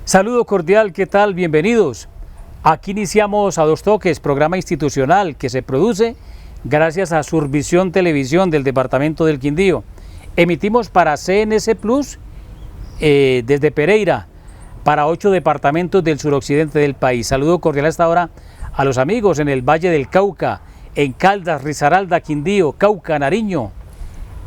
Saludo cordial, ¿qué tal? Bienvenidos. Aquí iniciamos A Dos Toques, programa institucional que se produce gracias a Survisión Televisión del Departamento del Quindío. Emitimos para CNC Plus desde Pereira, para 8 departamentos del suroccidente del país. Saludo cordial hasta ahora a los amigos en el Valle del Cauca, en Caldas, Risaralda, Quindío, Cauca, Nariño,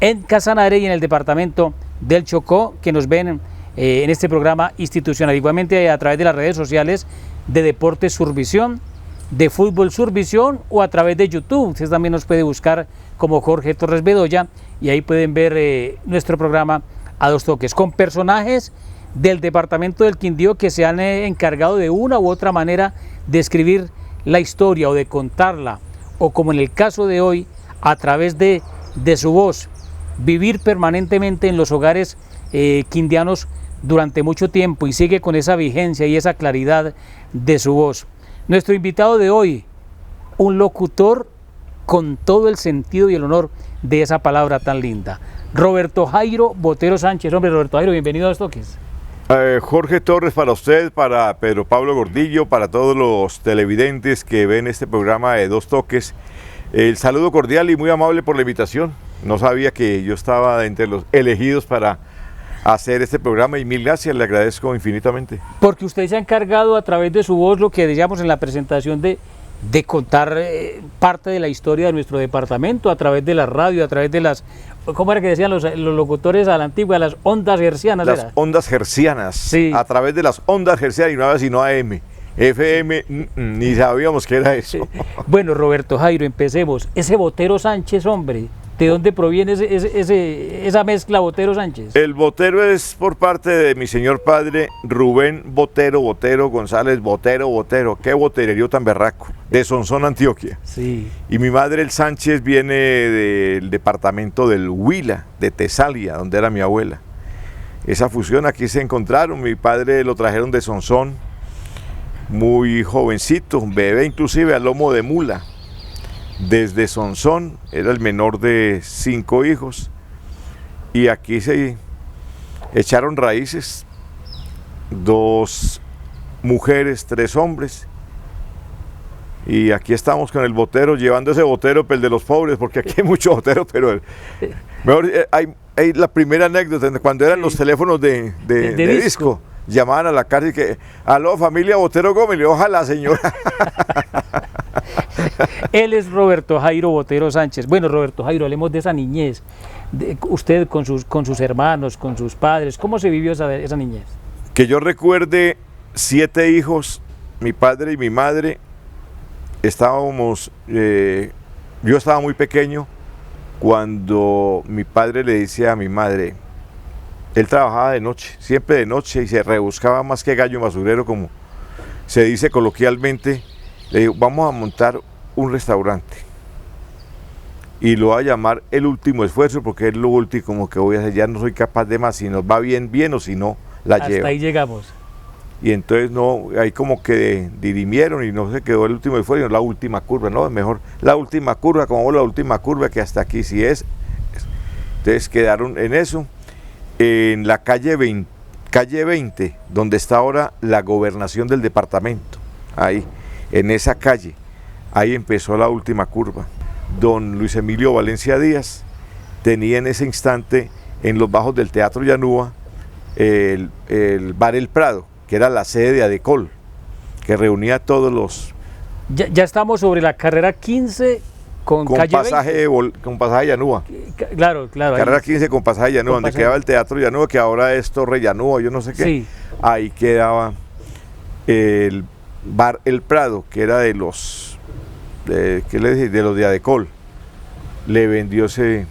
en Casanare y en el departamento del Chocó, que nos ven en este programa institucional. Igualmente a través de las redes sociales de Deportes Survisión, de Fútbol Survisión o a través de YouTube. Usted también nos puede buscar como Jorge Torres Bedoya y ahí pueden ver nuestro programa A Dos Toques, con personajes del departamento del Quindío que se han encargado de una u otra manera de escribir la historia o de contarla, o como en el caso de hoy, a través de su voz, vivir permanentemente en los hogares quindianos durante mucho tiempo y sigue con esa vigencia y esa claridad de su voz. Nuestro invitado de hoy, un locutor con todo el sentido y el honor de esa palabra tan linda, Roberto Jairo Botero Sánchez. Hombre, Roberto Jairo, bienvenido a Dos Toques. Jorge Torres, para usted, para Pedro Pablo Gordillo, para todos los televidentes que ven este programa de Dos Toques, el saludo cordial y muy amable por la invitación. No sabía que yo estaba entre los elegidos para hacer este programa y mil gracias, le agradezco infinitamente. Porque usted se ha encargado a través de su voz, lo que decíamos en la presentación, de contar parte de la historia de nuestro departamento a través de la radio, a través de las, ¿cómo era que decían los locutores a la antigua? Las ondas hercianas. Las ondas hercianas, sí. A través de las ondas hercianas y no había sino AM. FM, ni sabíamos que era eso. Sí. Bueno, Roberto Jairo, empecemos. Ese Botero Sánchez, hombre, ¿de dónde proviene esa mezcla Botero Sánchez? El Botero es por parte de mi señor padre Rubén Botero González Botero. Qué botererío tan berraco, de Sonsón, Antioquia. Sí. Y mi madre, el Sánchez, viene del departamento del Huila, de Tesalia, donde era mi abuela. Esa fusión aquí se encontraron. Mi padre lo trajeron de Sonsón, muy jovencito, un bebé inclusive, a lomo de mula. Desde Sonsón, era el menor de 5 hijos, y aquí se echaron raíces 2 mujeres, 3 hombres, y aquí estamos con el Botero, llevando ese Botero, el de los pobres, porque aquí hay mucho Botero, pero mejor, hay la primera anécdota, cuando eran los teléfonos de disco, llamaban a la casa y que, aló, familia Botero Gómez, ojalá, señora. Él es Roberto Jairo Botero Sánchez. Bueno, Roberto Jairo, hablemos de esa niñez. Usted con sus hermanos, con sus padres, ¿cómo se vivió esa niñez? Que yo recuerde 7 hijos, mi padre y mi madre. Estábamos, yo estaba muy pequeño cuando mi padre le decía a mi madre, él trabajaba de noche, siempre de noche, y se rebuscaba más que gallo basurero, como se dice coloquialmente. Le digo, vamos a montar un restaurante y lo voy a llamar El Último Esfuerzo, porque es lo último que voy a hacer, ya no soy capaz de más, si nos va bien, bien, o si no, la llevo. Hasta ahí llegamos. Y entonces no, ahí como que dirimieron y no se quedó El Último Esfuerzo, sino La Última Curva, no, mejor La Última Curva, como La Última Curva, que hasta aquí sí es. Entonces quedaron en eso, en la calle 20, donde está ahora la gobernación del departamento, ahí, en esa calle. Ahí empezó La Última Curva. Don Luis Emilio Valencia Díaz tenía en ese instante, en los bajos del Teatro Llanúa, el Bar El Prado, que era la sede de Adecol, que reunía a todos los... Ya estamos sobre la carrera 15 con calle pasaje 20. Con pasaje Llanúa. Claro. Carrera 15 con pasaje Llanúa, donde quedaba el Teatro Llanúa, que ahora es Torre Llanúa, yo no sé qué. Sí. Ahí quedaba el Bar El Prado, que era de los... ¿qué le dije? De los de Adecol. Le vendió ese...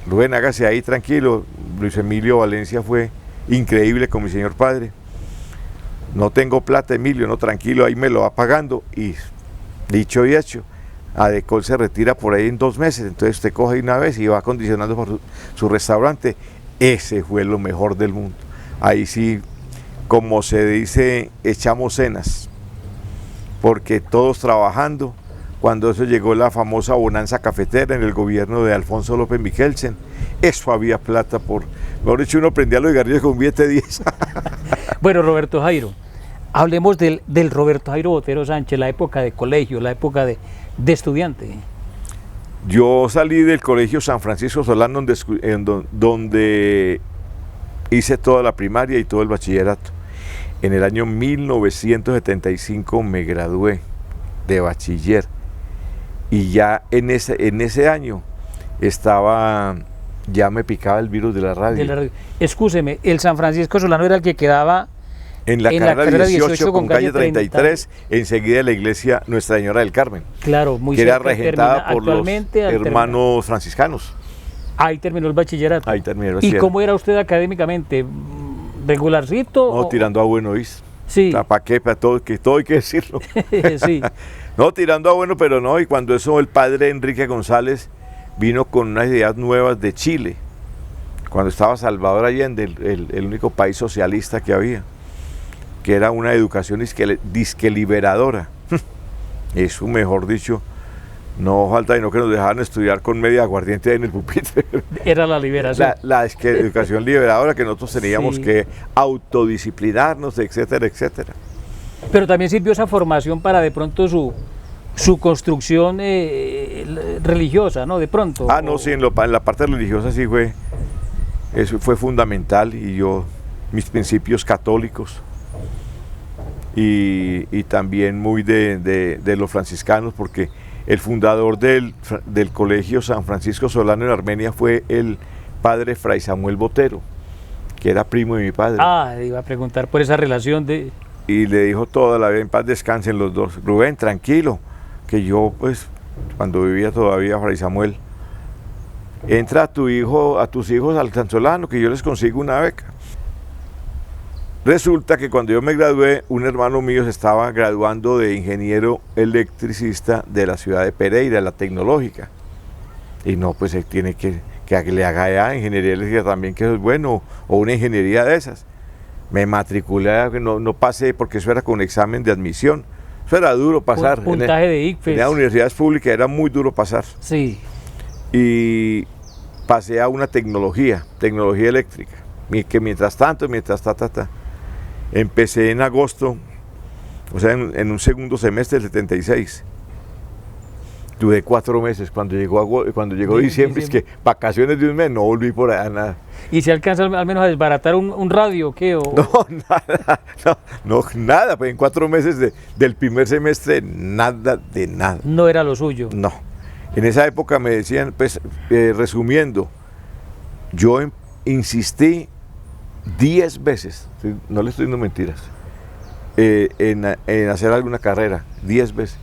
Rubén, hágase ahí tranquilo. Luis Emilio Valencia fue increíble con mi señor padre. No tengo plata, Emilio, no, tranquilo, ahí me lo va pagando. Y dicho y hecho, Adecol se retira por ahí en 2 meses. Entonces usted coge una vez y va acondicionando por su restaurante. Ese fue lo mejor del mundo. Ahí sí, como se dice, echamos cenas, porque todos trabajando. Cuando eso llegó la famosa bonanza cafetera en el gobierno de Alfonso López Michelsen, eso había plata por, mejor dicho, uno prendía los cigarrillos con un billete de 10. Bueno, Roberto Jairo, Hablemos del Roberto Jairo Botero Sánchez, la época de colegio, la época de estudiante. Yo salí del colegio San Francisco Solano, donde hice toda la primaria y todo el bachillerato. En el año 1975 me gradué de bachiller y ya en ese año ya me picaba el virus de la radio. Excúseme, el San Francisco Solano era el que quedaba en la carrera 18 con calle 33, enseguida de la iglesia Nuestra Señora del Carmen. Claro, muy que era regentada por los hermanos franciscanos. Ahí terminó el bachillerato. Ahí terminó el bachillerato. ¿Y cómo era usted académicamente? ¿Regularcito? No, tirando a bueno, ¿viste? Sí. ¿Para qué? Para todo hay que decirlo. Sí. No, tirando a bueno, pero no. Y cuando eso, el padre Enrique González vino con unas ideas nuevas de Chile, cuando estaba Salvador Allende, el único país socialista que había, que era una educación disque liberadora. Eso, mejor dicho, no falta sino que nos dejaban estudiar con media aguardiente ahí en el pupitre. Era la liberación. La educación liberadora, que nosotros teníamos que autodisciplinarnos, etcétera, etcétera. Pero también sirvió esa formación para de pronto su construcción religiosa, ¿no? De pronto. No, sí, en la parte religiosa sí eso fue fundamental, y mis principios católicos, y también muy de los franciscanos, porque el fundador del colegio San Francisco Solano en Armenia fue el padre Fray Samuel Botero, que era primo de mi padre. Iba a preguntar por esa relación de... Y le dijo toda la vida, en paz descansen los dos: Rubén, tranquilo, que yo, pues, cuando vivía todavía Fray Samuel, entra a tus hijos al San Solano, que yo les consigo una beca. Resulta que cuando yo me gradué, un hermano mío se estaba graduando de ingeniero electricista de la ciudad de Pereira, la tecnológica. Y no, pues él tiene que le haga ya ingeniería eléctrica también, que eso es bueno, o una ingeniería de esas. Me matriculé, no pasé, porque eso era con examen de admisión. Eso era duro pasar. Puntaje de ICFES. En las universidades públicas era muy duro pasar. Sí. Y pasé a una tecnología eléctrica, que mientras empecé en agosto, o sea, en un segundo semestre del 76. Duré 4 meses. Cuando llegó diciembre, es que vacaciones de un mes, no volví por allá, nada. ¿Y se alcanza al menos a desbaratar un radio o qué? No, nada. Pues en 4 meses del primer semestre, nada de nada. No era lo suyo. No. En esa época me decían, pues, resumiendo, yo insistí 10 veces, no le estoy diciendo mentiras, en hacer alguna carrera, 10 veces.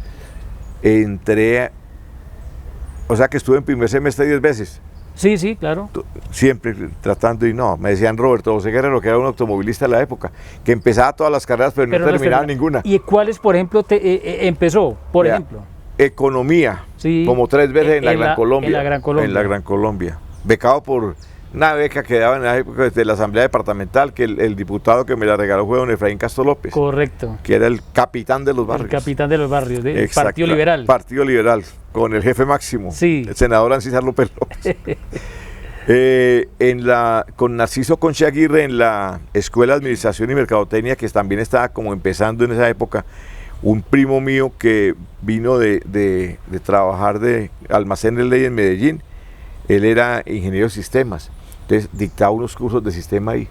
O sea que estuve en primer semestre 10 veces. Sí, claro. Siempre tratando, y no, me decían Roberto José Guerrero, que era un automovilista de la época, que empezaba todas las carreras, pero no terminaba ninguna. ¿Y cuáles, por ejemplo, empezó? Por ejemplo. Economía, como 3 veces en la Gran Colombia. En la Gran Colombia. Becado por una beca que daban en la época de la Asamblea Departamental, que el diputado que me la regaló fue don Efraín Castro López. Correcto. Que era el capitán de los barrios. El capitán de los barrios, del Partido Liberal. Partido Liberal, con el jefe máximo, el senador Ancísar López López. Con Narciso Concha Aguirre en la Escuela de Administración y Mercadotecnia, que también estaba como empezando en esa época. Un primo mío que vino de trabajar de almacén de ley en Medellín, él era ingeniero de sistemas, entonces dictaba unos cursos de sistema ahí.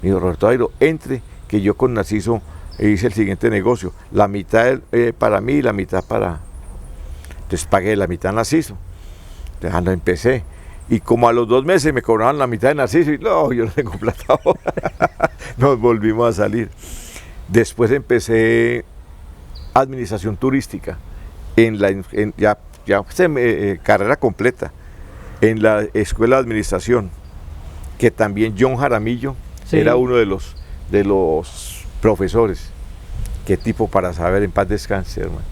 Me dijo: Roberto Jairo, entre, que yo con Narciso hice el siguiente negocio, la mitad para mí y la mitad para... Entonces pagué la mitad a Narciso. Entonces empecé, y como a los 2 meses me cobraban la mitad de Narciso, y no, yo no tengo plata ahora. Nos volvimos a salir. Después empecé administración turística, carrera completa, en la Escuela de Administración, que también John Jaramillo era uno de los profesores. Qué tipo para saber, en paz descanse, hermano.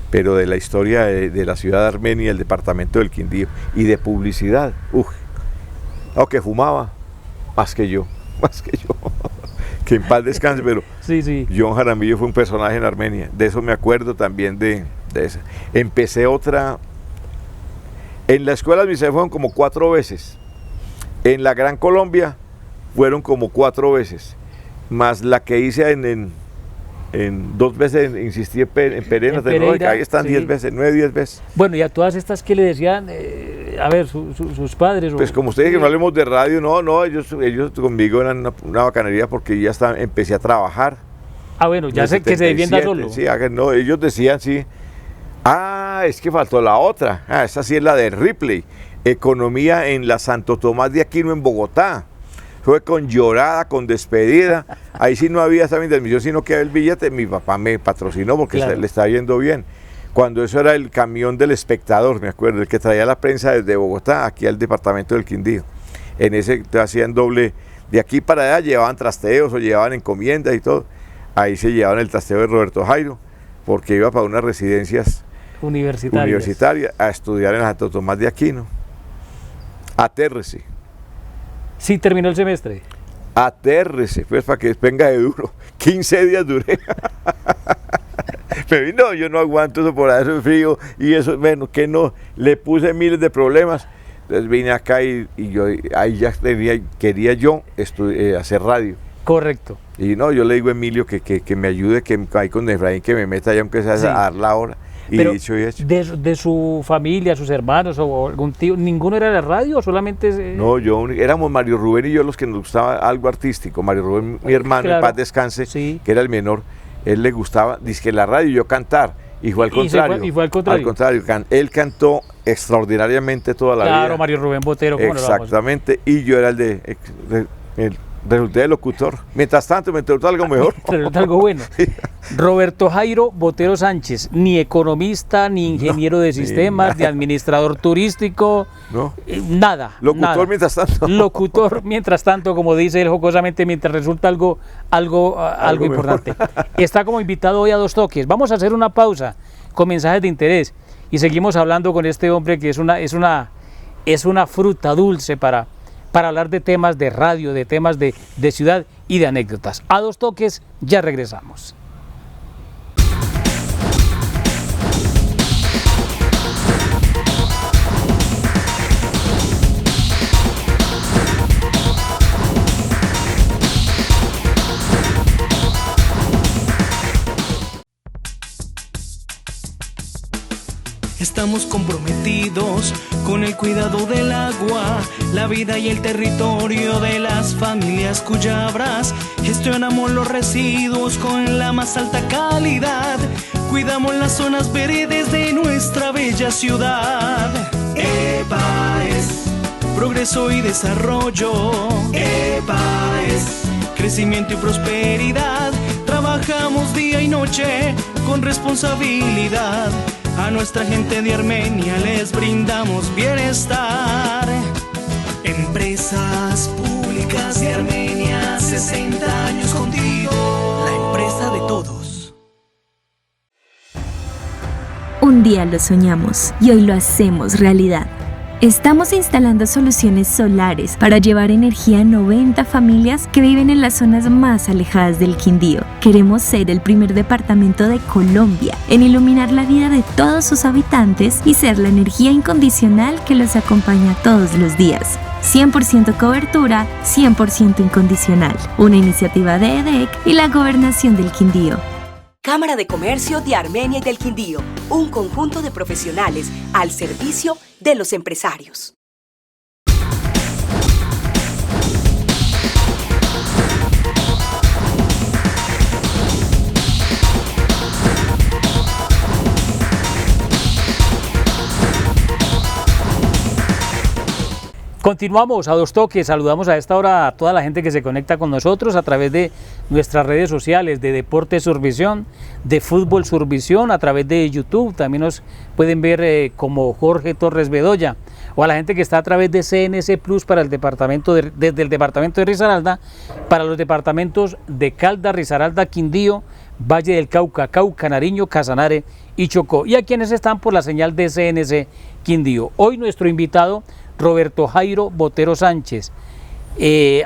Pero de la historia de la ciudad de Armenia, el departamento del Quindío, y de publicidad, que fumaba más que yo. Que en paz descanse, pero John Jaramillo fue un personaje en Armenia. De eso me acuerdo también de esa. Empecé otra. En la escuela de administración fueron como 4 veces. En la Gran Colombia fueron como 4 veces. Más la que hice 2 veces insistí en Pereira, En Pereira, ahí están sí. 10 veces, 9-10 veces. Bueno, y a todas estas, ¿qué le decían? A ver, sus padres. Pues como ustedes que no hablemos de radio, no, ellos conmigo eran una bacanería porque ya empecé a trabajar. Ah, bueno, ya sé que se defienda solo. Sí, no, ellos decían sí. Es que faltó la otra. Esa sí es la de Ripley. Economía en la Santo Tomás de Aquino en Bogotá. Fue con llorada, con despedida. Ahí sí no había esa intermisión, sino que el billete. Mi papá me patrocinó porque claro, le estaba yendo bien. Cuando eso era el camión del Espectador, me acuerdo, el que traía la prensa desde Bogotá aquí al departamento del Quindío. En ese te hacían doble. De aquí para allá llevaban trasteos o llevaban encomiendas y todo. Ahí se llevaban el trasteo de Roberto Jairo, porque iba para unas residencias universitarias a estudiar en Santo Tomás de Aquino. Atérrese. Sí, terminó el semestre. Atérrese, pues para que venga de duro. 15 días duré. Pero no, yo no aguanto eso por eso frío y eso, bueno, que no, le puse miles de problemas. Entonces vine acá y yo ahí ya quería yo hacer radio. Correcto. Y no, yo le digo a Emilio que me ayude, que ahí con Efraín, que me meta allá aunque sea Sí. a dar la hora. Y Pero dicho y hecho. de su familia, sus hermanos o algún tío, ¿ninguno era de la radio o solamente...? No, éramos Mario Rubén y yo los que nos gustaba algo artístico. Mario Rubén, mi hermano, claro, en paz descanse, sí, que era el menor, él le gustaba, dizque la radio y yo cantar. Y fue al contrario. Y fue al contrario. Al contrario, él cantó extraordinariamente toda la vida. Claro, Mario Rubén Botero. ¿cómo no lo vamos a- Exactamente, y yo era el resulté de locutor. Mientras tanto, me entró algo mejor. Resulta algo bueno. Roberto Jairo Botero Sánchez, ni economista, ni ingeniero de sistemas, ni administrador turístico, No. Nada. Locutor nada. mientras tanto. Locutor mientras tanto, como dice él jocosamente, mientras resulta algo importante. Está como invitado hoy a Dos Toques. Vamos a hacer una pausa con mensajes de interés y seguimos hablando con este hombre que es una fruta dulce para hablar de temas de radio, de temas de ciudad y de anécdotas. A Dos Toques, ya regresamos. Estamos comprometidos con el cuidado del agua, la vida y el territorio de las familias Cuyabras. Gestionamos los residuos con la más alta calidad. Cuidamos las zonas verdes de nuestra bella ciudad. EPA es progreso y desarrollo. EPA es crecimiento y prosperidad. Trabajamos día y noche con responsabilidad. A nuestra gente de Armenia les brindamos bienestar. Empresas Públicas de Armenia, 60 años contigo, la empresa de todos. Un día lo soñamos y hoy lo hacemos realidad. Estamos instalando soluciones solares para llevar energía a 90 familias que viven en las zonas más alejadas del Quindío. Queremos ser el primer departamento de Colombia en iluminar la vida de todos sus habitantes y ser la energía incondicional que los acompaña todos los días. 100% cobertura, 100% incondicional. Una iniciativa de EDEC y la Gobernación del Quindío. Cámara de Comercio de Armenia y del Quindío, un conjunto de profesionales al servicio de los empresarios. Continuamos a Dos Toques, saludamos a esta hora a toda la gente que se conecta con nosotros a través de nuestras redes sociales de Deportes Survisión, de Fútbol Survisión, a través de YouTube, también nos pueden ver como Jorge Torres Bedoya, o a la gente que está a través de CNC Plus para el departamento desde el departamento de Risaralda, para los departamentos de Caldas, Risaralda, Quindío, Valle del Cauca, Cauca, Nariño, Casanare y Chocó, y a quienes están por la señal de CNC Quindío. Hoy nuestro invitado, Roberto Jairo Botero Sánchez,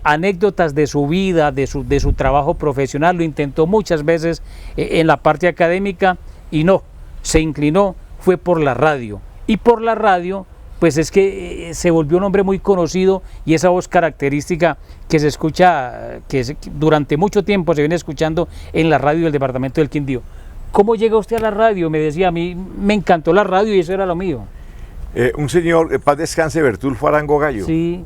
anécdotas de su vida, de su trabajo profesional. Lo intentó muchas veces en la parte académica y no, se inclinó, fue por la radio, y por la radio pues es que se volvió un hombre muy conocido y esa voz característica que se escucha, durante mucho tiempo se viene escuchando en la radio del departamento del Quindío. ¿Cómo llega usted a la radio? Me decía, a mí me encantó la radio y eso era lo mío. Un señor, en paz descanse, Bertulfo Arango Gallo. Sí.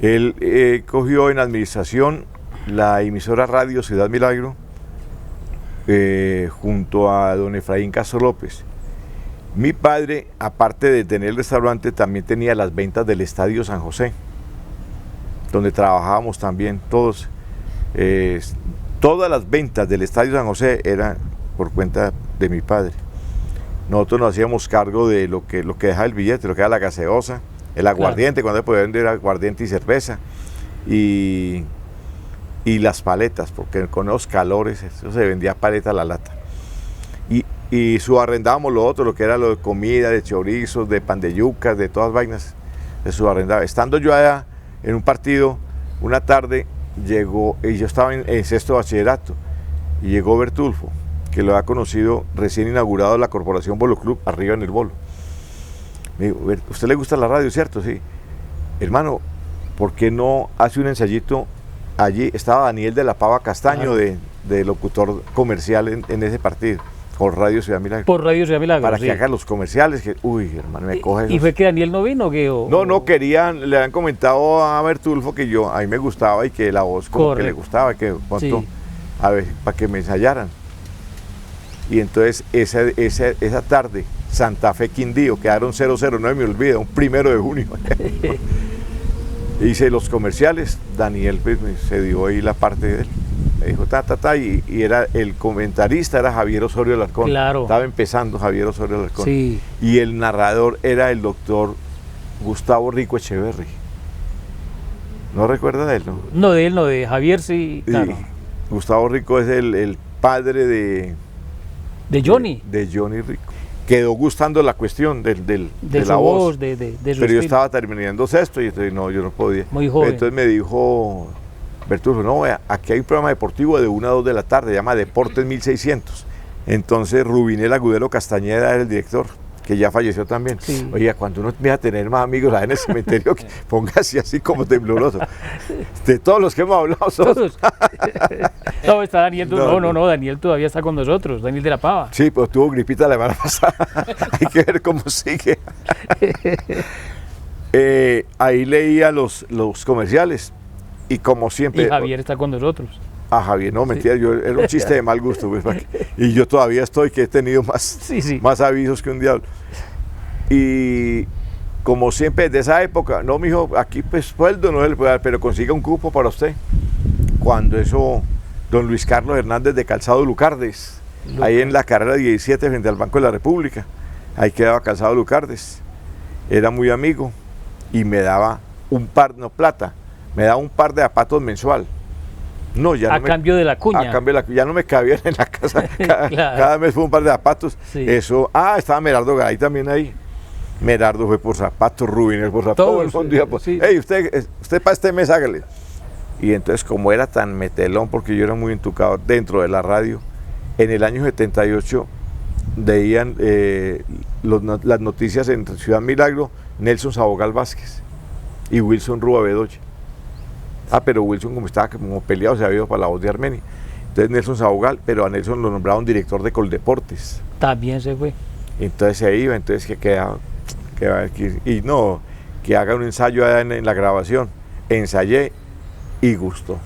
Él cogió en administración la emisora Radio Ciudad Milagro junto a don Efraín Castro López. Mi padre, aparte de tener el restaurante, también tenía las ventas del Estadio San José, donde trabajábamos también todos. Todas las ventas del Estadio San José eran por cuenta de mi padre. Nosotros nos hacíamos cargo de lo que dejaba el billete, lo que era la gaseosa, el aguardiente, cuando se podía vender aguardiente y cerveza, y las paletas, porque con los calores eso se vendía paleta a la lata. Y subarrendábamos lo otro, lo que era lo de comida, de chorizos, de pan de yucas, de todas vainas, se subarrendaba. Estando yo allá en un partido, una tarde llegó, y yo estaba en sexto bachillerato, y llegó Bertulfo, que lo había conocido recién inaugurado la Corporación Bolo Club, arriba en el Bolo. Me dijo, ¿usted le gusta la radio, cierto? Sí. Hermano, ¿por qué no hace un ensayito? Allí estaba Daniel de la Pava Castaño, de locutor comercial en ese partido, por Radio Ciudad Milagro. Por Radio Ciudad Milagro, para sí, que haga los comerciales, que, uy, hermano, me coge ¿Y fue que Daniel no vino? No querían, le habían comentado a Bertulfo que a mí me gustaba y que la voz como que le gustaba, que pronto, a ver, para que me ensayaran. Y entonces esa tarde, Santa Fe Quindío, quedaron 0-0, no me olvido, un 1 de junio. Hice los comerciales, Daniel pues, se dio ahí la parte de él, me dijo y era el comentarista era Javier Osorio Alarcón. Claro. Estaba empezando Javier Osorio Alarcón. Sí. Y el narrador era el doctor Gustavo Rico Echeverry. ¿No recuerda de él? No, de él no, de Javier sí, claro. Gustavo Rico es el padre de Johnny. De Johnny Rico. Quedó gustando la cuestión de la voz, de su pero estilo. yo estaba terminando sexto y entonces no, yo no podía. Muy joven. Entonces me dijo Bertulfo, no, vea, aquí hay un programa deportivo de 1 a 2 de la tarde, se llama Deportes 1600. Entonces Rubinel Agudelo Castañeda era el director, que ya falleció también. Sí. Oiga, cuando uno empieza a tener más amigos en el cementerio, que póngase así como tembloroso. De todos los que hemos hablado, todos. No, está Daniel, no, Daniel todavía está con nosotros, Daniel de la Pava. Sí, pues tuvo gripita la semana pasada. Hay que ver cómo sigue. Ahí leía los comerciales y como siempre... Y Javier está con nosotros. A Javier, no, mentira, era un chiste de mal gusto. Pues, y yo todavía estoy, que he tenido más avisos que un diablo. Y como siempre, desde esa época, no, mijo, aquí pues sueldo no se le puede dar, pero consiga un cupo para usted. Cuando eso, don Luis Carlos Hernández de Calzado Lucardes, ahí en la carrera 17 frente al Banco de la República, ahí quedaba Calzado Lucardes, era muy amigo y me daba me daba un par de zapatos mensual. No, ya a cambio de la cuña. A cambio de ya no me cabían en la casa. Cada mes fue un par de zapatos. Sí. Eso, estaba Merardo Garay también ahí. Merardo fue por zapatos, Rubinel por zapatos. Todo el mundo iba por, sí. Hey, usted para este mes hágale. Y entonces, como era tan metelón, porque yo era muy entucado dentro de la radio, en el año 78 veían las noticias en Ciudad Milagro, Nelson Sabogal Vázquez y Wilson Rúa Bedoya. Pero Wilson, como estaba como peleado, se había ido para la Voz de Armenia. Entonces Nelson Sabogal, pero a Nelson lo nombraron director de Coldeportes. También se fue. Entonces se iba, entonces que quedaba aquí. Y no, que haga un ensayo allá en la grabación. Ensayé y gustó.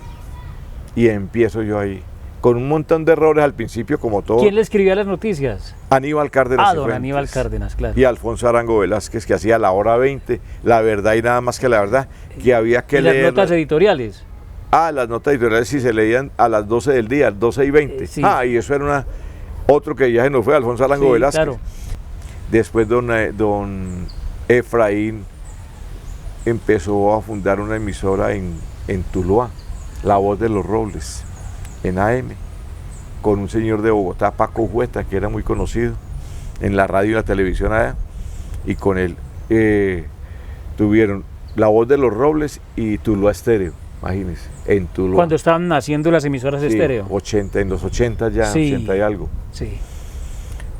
Y empiezo yo ahí, con un montón de errores al principio, como todo. ¿Quién le escribía las noticias? Aníbal Cárdenas. Don Aníbal Cárdenas, claro. Y Alfonso Arango Velázquez, que hacía La Hora 20, La Verdad y nada más que la verdad, que había que leer. ¿Las notas editoriales? Las notas editoriales sí se leían a las 12 del día, 12 y 20. Sí. Y eso era otro que ya se nos fue, Alfonso Arango Velázquez. Claro. Después don Efraín empezó a fundar una emisora en Tuluá, La Voz de los Robles, en AM, con un señor de Bogotá, Paco Hueta, que era muy conocido en la radio y la televisión allá, y con él tuvieron La Voz de los Robles y Tuluá Estéreo, imagínense, en Tuluá. Cuando estaban naciendo las emisoras de estéreo. En los 80 ya, sí, 80 y algo. Sí.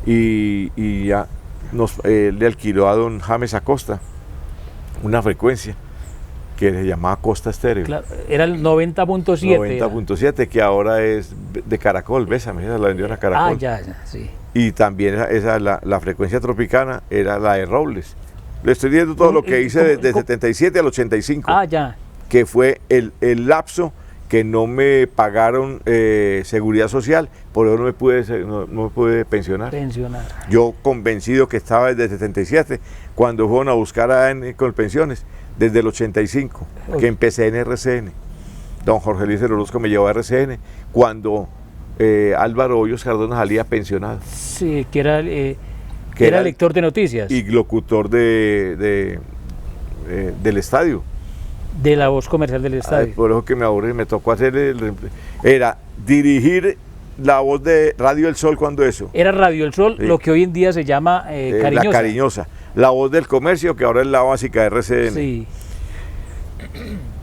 Y ya le alquiló a don James Acosta una frecuencia que se llamaba Costa Estéreo. Claro, era el 90.7. 90.7, que ahora es de Caracol, Bésame, esa la vendieron a Caracol. Ah, ya, sí. Y también la frecuencia tropicana era la de Robles. Le estoy diciendo todo lo que hice desde 77 al 85. Ah, ya. Que fue el lapso que no me pagaron seguridad social, por eso no me pude pensionar. Yo convencido que estaba desde el 77, cuando fueron a buscar con pensiones, desde el 85, que empecé en RCN. Don Jorge Luis Orozco me llevó a RCN cuando Álvaro Hoyos Cardona salía pensionado. Sí, que era lector de noticias. Y locutor del estadio. De la voz comercial del estadio. Ay, por eso que me aburrí, me tocó hacer era dirigir la voz de Radio El Sol cuando eso. Era Radio El Sol, sí. Lo que hoy en día se llama Cariñosa. La Cariñosa. La voz del comercio, que ahora es la básica de RCN. Sí.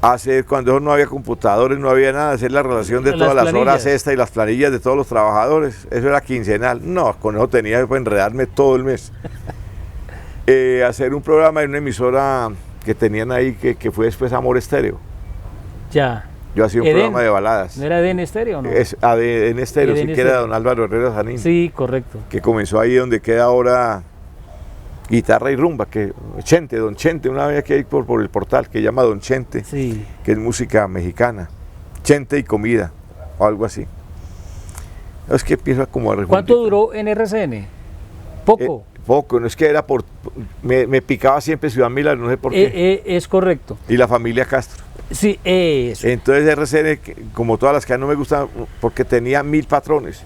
Hacer, cuando no había computadores, no había nada, hacer la relación de todas las horas extra y las planillas de todos los trabajadores. Eso era quincenal. No, con eso tenía que enredarme todo el mes. Hacer un programa en una emisora que tenían ahí, que fue después Amor Estéreo. Ya. Yo hacía un programa de baladas. ¿No era ADN Estéreo o no? Es ADN Estéreo, sí, que era don Álvaro Herrera Sanín. Sí, correcto. Que comenzó ahí donde queda ahora Guitarra y Rumba, que Don Chente, una vez que hay por el portal, que llama Don Chente, sí. Que es música mexicana. Chente y comida, o algo así. Es que empieza como a refundir. ¿Cuánto duró en RCN? ¿Poco? Poco, no es que era me picaba siempre Ciudad Milagro, no sé por qué. Es correcto. Y la familia Castro. Sí, eso. Entonces RCN, como todas las que no me gustan, porque tenía 1000 patrones,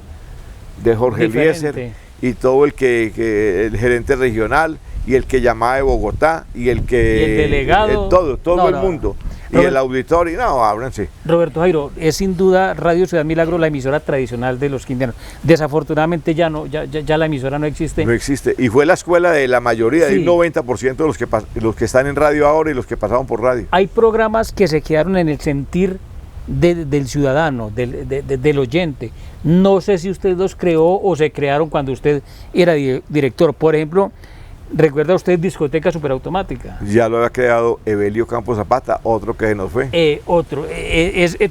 de Jorge Eliezer y todo el gerente regional, y el que llamaba de Bogotá, y el delegado. Todo el mundo. Y el auditor, y no, ábranse. Roberto Jairo, es sin duda Radio Ciudad Milagro la emisora tradicional de los quindianos. Desafortunadamente ya la emisora no existe. No existe. Y fue la escuela de la mayoría, sí. Del 90% de los que están en radio ahora y los que pasaron por radio. Hay programas que se quedaron en el sentir del ciudadano, del oyente. No sé si usted los creó o se crearon cuando usted era director. Por ejemplo, ¿recuerda usted Discoteca Superautomática? Ya lo había creado Evelio Campos Zapata, otro que se nos fue.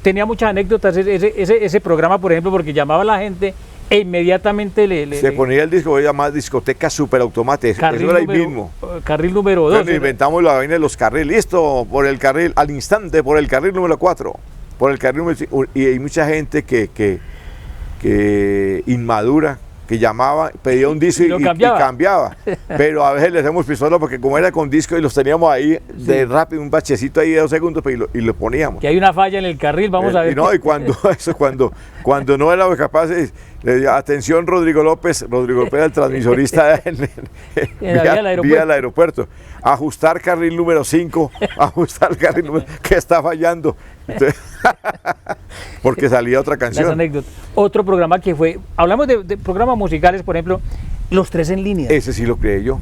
Tenía muchas anécdotas ese programa, por ejemplo, porque llamaba a la gente e inmediatamente se ponía el disco, voy a llamar Discoteca Superautomática. Eso era ahí mismo. Carril número 2. Bueno, inventamos la vaina de los carriles. Listo, por el carril, al instante, por el carril número 4. Por el carril número 5. Y hay mucha gente que inmadura, que llamaba, pedía un disco y cambiaba. Pero a veces le hacemos pistola porque como era con disco y los teníamos ahí de rápido, un bachecito ahí de 2 segundos y lo poníamos. Que hay una falla en el carril, vamos a ver. Y cuando no era capaz, le decía, atención Rodrigo López era el transmisorista vía el aeropuerto. Ajustar carril número 5, ajustar el carril número que está fallando. Entonces, porque salía otra canción. Las anécdotas. Otro programa que fue, hablamos de programas musicales, por ejemplo, Los Tres en Línea. Ese sí lo creé yo.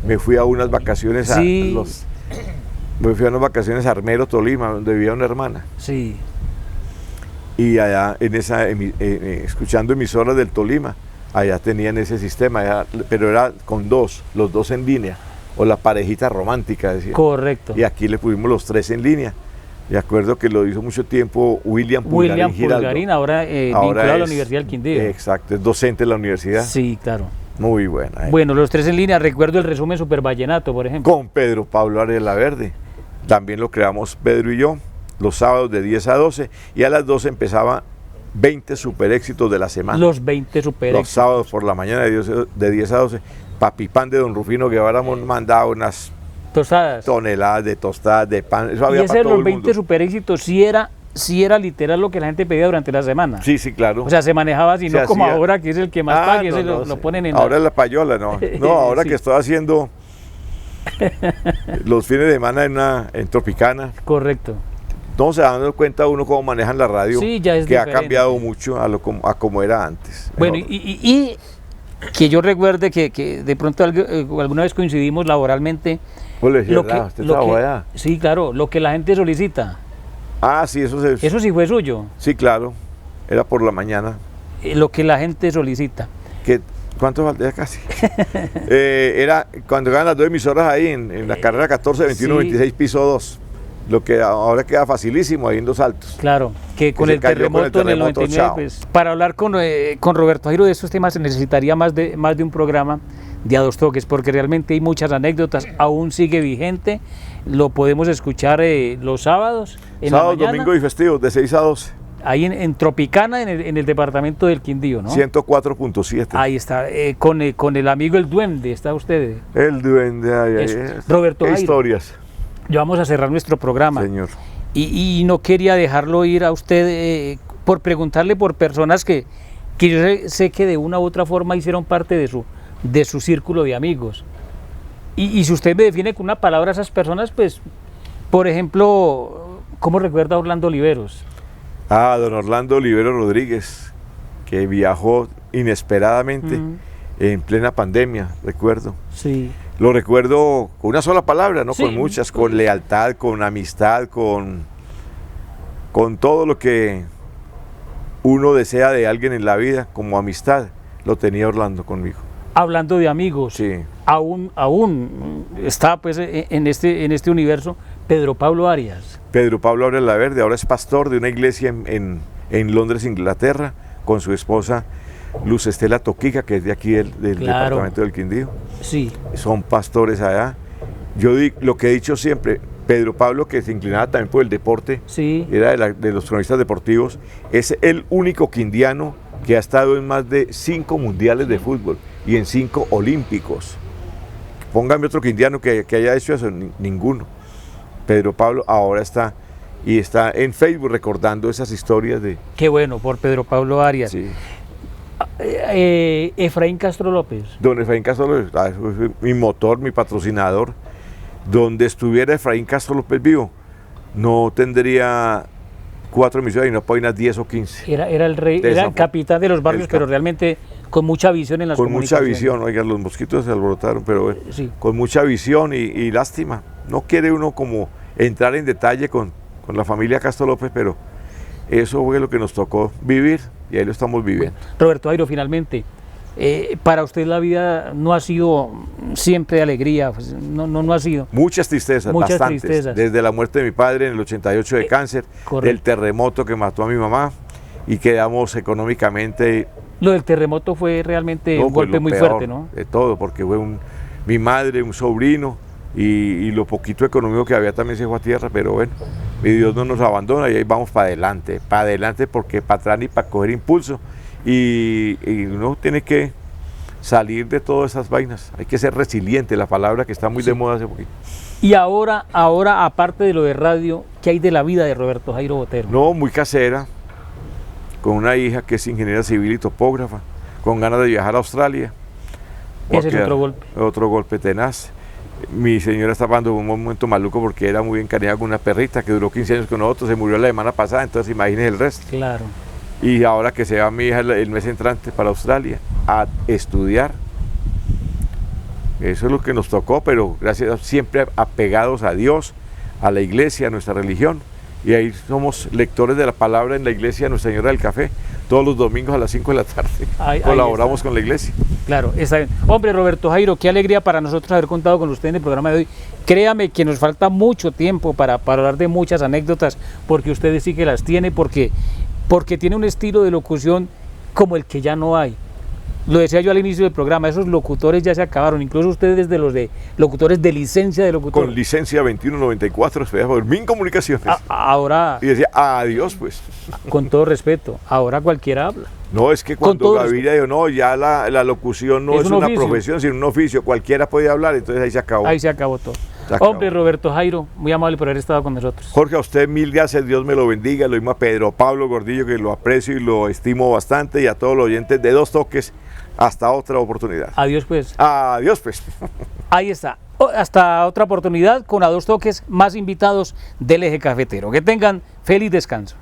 Me fui a unas vacaciones a Armero, Tolima, donde vivía una hermana. Sí. Y allá escuchando emisoras del Tolima, allá tenían ese sistema, pero era con los dos en línea, o la parejita romántica, decía. Correcto. Y aquí le pusimos los 3 en línea. De acuerdo que lo hizo mucho tiempo William Pulgarín, ahora vinculado a la Universidad del Quindío. Exacto, es docente de la universidad. Sí, claro. Muy buena. Bueno, Los Tres en Línea, recuerdo el resumen Super Vallenato, por ejemplo. Con Pedro Pablo Ariela Verde. También lo creamos Pedro y yo, los sábados de 10 a 12, y a las 12 empezaban 20 super éxitos de la semana. Los 20 super éxitos. Los sábados por la mañana de 10 a 12. Papipán de Don Rufino Guevara hemos mandado unas tostadas, toneladas de tostadas, de pan. Eso había y ese de los 20 super éxitos sí era literal lo que la gente pedía durante la semana. Sí, claro. O sea, se manejaba así, no como ahora, que es el que más paga, ese lo ponen en... Ahora es la payola, ¿no? No, ahora sí. Que estoy haciendo los fines de semana en Tropicana. Correcto. No se dan cuenta uno cómo manejan la radio, sí, ya es que diferente. Ha cambiado mucho a como era antes. Bueno, y que yo recuerde que de pronto alguna vez coincidimos laboralmente. Sí, claro, lo que la gente solicita. Ah, sí, eso sí fue suyo. Sí, claro, era por la mañana. Lo que la gente solicita. Que ¿Cuánto falta? Ya casi. Era cuando ganan las dos emisoras ahí en la carrera 14, 21, Sí. 26, piso 2. Lo que ahora queda facilísimo ahí en Dos Altos. Claro, que con se el cayó con el terremoto en el terremoto, 99, chao. pues, para hablar con Roberto Jairo de estos temas se necesitaría más de un programa de A Dos Toques, porque realmente hay muchas anécdotas, aún sigue vigente, lo podemos escuchar los sábados, en Sábado, la mañana, domingo y festivos, de 6 a 12. ahí en Tropicana, en el departamento del Quindío, ¿no? 104.7. Ahí está, con el amigo El Duende, está usted. El duende, ay, ay, Eso. ay. Roberto Qué Jairo. historias, Ya vamos a cerrar nuestro programa. señor. Y no quería dejarlo ir a usted por preguntarle por personas que yo sé que de una u otra forma hicieron parte de su círculo de amigos. Y si usted me define con una palabra a esas personas, pues, por ejemplo, ¿cómo recuerda a Orlando Oliveros? Ah, don Orlando Olivero Rodríguez, que viajó inesperadamente en plena pandemia, recuerdo. Sí. Lo recuerdo con una sola palabra, no Sí. con muchas, con lealtad, con amistad, con todo lo que uno desea de alguien en la vida, como amistad, lo tenía Orlando conmigo. Hablando de amigos, Sí. aún está pues en este universo Pedro Pablo Arias. Pedro Pablo Arias La Verde, ahora es pastor de una iglesia en Londres, Inglaterra, con su esposa Luz Estela Toquica, que es de aquí del Claro. departamento del Quindío. Sí, Son pastores allá. Lo que he dicho siempre, Pedro Pablo, que se inclinaba también por el deporte, sí. era de los cronistas deportivos, es el único quindiano que ha estado en más de 5 mundiales de fútbol y en 5 olímpicos. Póngame otro quindiano que haya hecho eso, ninguno. Pedro Pablo ahora está en Facebook recordando esas historias de... Qué bueno, por Pedro Pablo Arias. Sí. Efraín Castro López. Don Efraín Castro López, mi motor, mi patrocinador. Donde estuviera Efraín Castro López vivo, no tendría 4 emisoras y no podía unas 10 o 15. Era el rey, De era esa el capitán de los barrios, pero realmente con mucha visión en las Con mucha comunicaciones. visión, oigan, los mosquitos se alborotaron, pero bueno, Sí. con mucha visión y lástima. No quiere uno como entrar en detalle con la familia Castro López, pero eso fue lo que nos tocó vivir y ahí lo estamos viviendo. Roberto Jairo, finalmente, para usted la vida no ha sido siempre de alegría, pues, no ha sido. Muchas tristezas, Muchas bastantes. tristezas. Desde la muerte de mi padre en el 88 de cáncer, correcto. del terremoto que mató a mi mamá y quedamos económicamente... Lo del terremoto fue realmente No, un pues, golpe lo muy peor fuerte, ¿no? De todo, porque fue mi madre, un sobrino y lo poquito económico que había también se fue a tierra, pero bueno, mi Dios no nos abandona y ahí vamos para adelante porque para atrás ni para coger impulso y uno tiene que salir de todas esas vainas, hay que ser resiliente, la palabra que está muy de moda hace poquito. Y ahora, aparte de lo de radio, ¿qué hay de la vida de Roberto Jairo Botero? No, muy casera, con una hija que es ingeniera civil y topógrafa, con ganas de viajar a Australia. Ese es Porque otro golpe. Otro golpe tenaz. Mi señora está pasando un momento maluco porque era muy encariñada con una perrita que duró 15 años con nosotros, se murió la semana pasada, entonces imagínense el resto. Claro. Y ahora que se va mi hija el mes entrante para Australia a estudiar. Eso es lo que nos tocó, pero gracias a Dios, siempre apegados a Dios, a la iglesia, a nuestra religión. Y ahí somos lectores de la palabra en la iglesia Nuestra Señora del Café, todos los domingos a las 5 de la tarde. Ahí Colaboramos está. con la iglesia. Claro, está bien. Hombre, Roberto Jairo, qué alegría para nosotros haber contado con usted en el programa de hoy. Créame que nos falta mucho tiempo para hablar de muchas anécdotas, porque ustedes sí que las tiene, porque tiene un estilo de locución como el que ya no hay. Lo decía yo al inicio del programa, esos locutores ya se acabaron, incluso ustedes de los de locutores de licencia de locutor. Con licencia 2194, estudiaba por Min Comunicaciones. Ahora, Y decía, adiós pues. con todo respeto, ahora cualquiera habla. No, es que Con cuando todo Gaviria dijo, no, ya la locución no Es es un una oficio. profesión, sino un oficio, cualquiera puede hablar, entonces ahí se acabó. Ahí se acabó todo. Se acabó. Hombre, Roberto Jairo, muy amable por haber estado con nosotros. Jorge, a usted mil gracias, Dios me lo bendiga, lo mismo a Pedro Pablo Gordillo, que lo aprecio y lo estimo bastante, y a todos los oyentes de Dos Toques, hasta otra oportunidad. Adiós pues. Adiós pues. Ahí está. Hasta otra oportunidad con A Dos Toques, más invitados del Eje Cafetero. Que tengan feliz descanso.